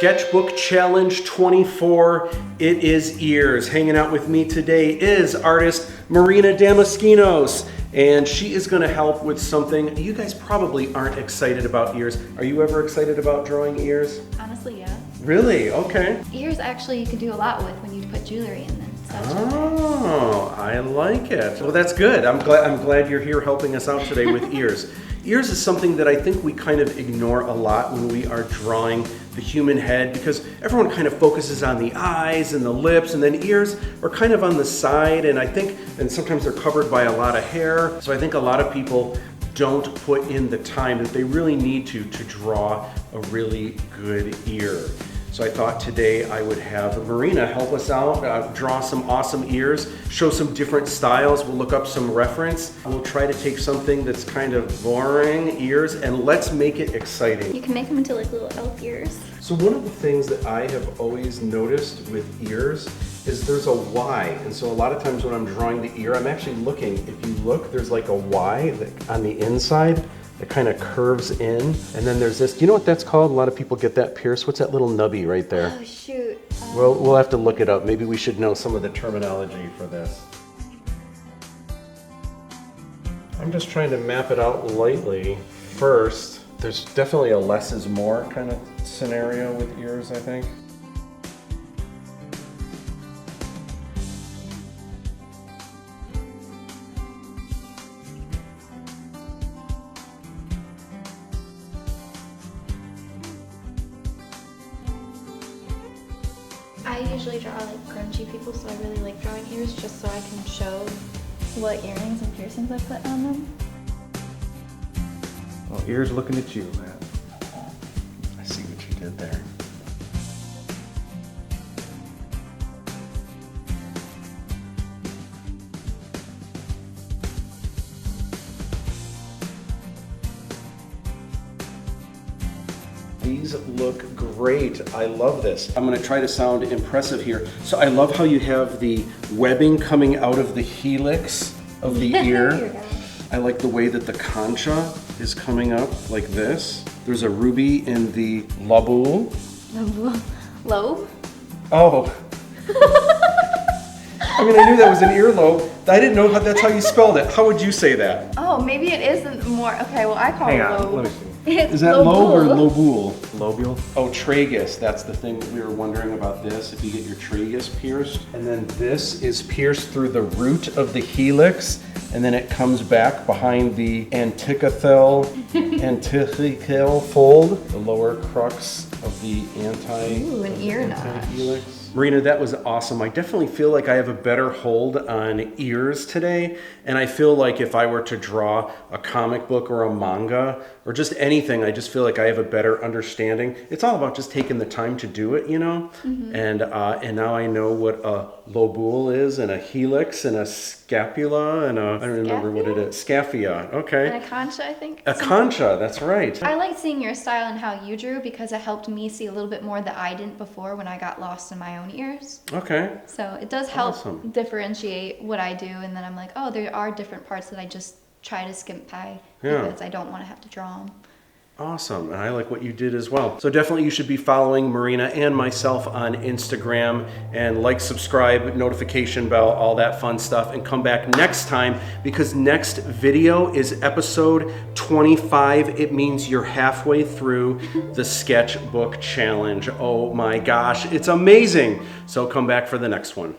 Sketchbook Challenge 24, it is ears. Hanging out with me today is artist Marina Damaskinos, and she is going to help with something you guys probably aren't excited about ears. Are you ever excited about drawing ears? Honestly, yeah. Really? Okay. Ears actually you can do a lot with when you put jewelry in them. Oh, I like it. Well, that's good. I'm glad you're here helping us out today with ears. Ears is something that I think we kind of ignore a lot when we are drawing the human head, because everyone kind of focuses on the eyes and the lips, and then ears are kind of on the side, and sometimes they're covered by a lot of hair. So I think a lot of people don't put in the time that they really need to draw a really good ear. So I thought today I would have Marina help us out, draw some awesome ears, show some different styles. We'll look up some reference. We'll try to take something that's kind of boring, ears, and let's make it exciting. You can make them into like little elf ears. So one of the things that I have always noticed with ears is there's a Y. And so a lot of times when I'm drawing the ear, I'm actually looking, if you look, there's like a Y on the inside. It kind of curves in, and then there's this, do you know what that's called? A lot of people get that pierced. What's that little nubby right there? Oh shoot. We'll have to look it up. Maybe we should know some of the terminology for this. I'm just trying to map it out lightly. First, there's definitely a less is more kind of scenario with ears, I think. I usually draw like grungy people, so I really like drawing ears just so I can show what earrings and piercings I put on them. Well, ears looking at you, Matt. I see what you did there. These look great. I love this. I'm going to try to sound impressive here. So I love how you have the webbing coming out of the helix of the ear. I like the way that the concha is coming up like this. There's a ruby in the lobule. Lobe? Oh. I mean, I knew that was an earlobe. I didn't know that's how you spelled it. How would you say that? Oh, maybe it is more. Okay, well I call Hang it on, lobe. let me see. It's Is that lobe or lobule? Lobule? Oh, tragus. That's the thing we were wondering about this. If you get your tragus pierced, and then this is pierced through the root of the helix, and then it comes back behind the anticathal fold, the lower crux of the Ooh, an ear notch. helix. Marina, that was awesome. I definitely feel like I have a better hold on ears today, and I feel like if I were to draw a comic book or a manga or just anything, I just feel like I have a better understanding. It's all about just taking the time to do it, you know? Mm-hmm. And now I know what a lobule is, and a helix, and a scapula, and I don't remember what it is. Scaphia, okay. And a concha, I think. A concha, that's right. I like seeing your style and how you drew because it helped me see a little bit more that I didn't before when I got lost in my own ears. Okay. So it does help Awesome. differentiate what I do, and then I'm like, oh, there are different parts that I just try to skimp by because I don't want to have to draw them. Awesome, and I like what you did as well. So definitely you should be following Marina and myself on Instagram, and like, subscribe, notification bell, all that fun stuff, and come back next time because next video is episode 25. It means you're halfway through the Sketchbook Challenge. Oh my gosh, it's amazing. So come back for the next one.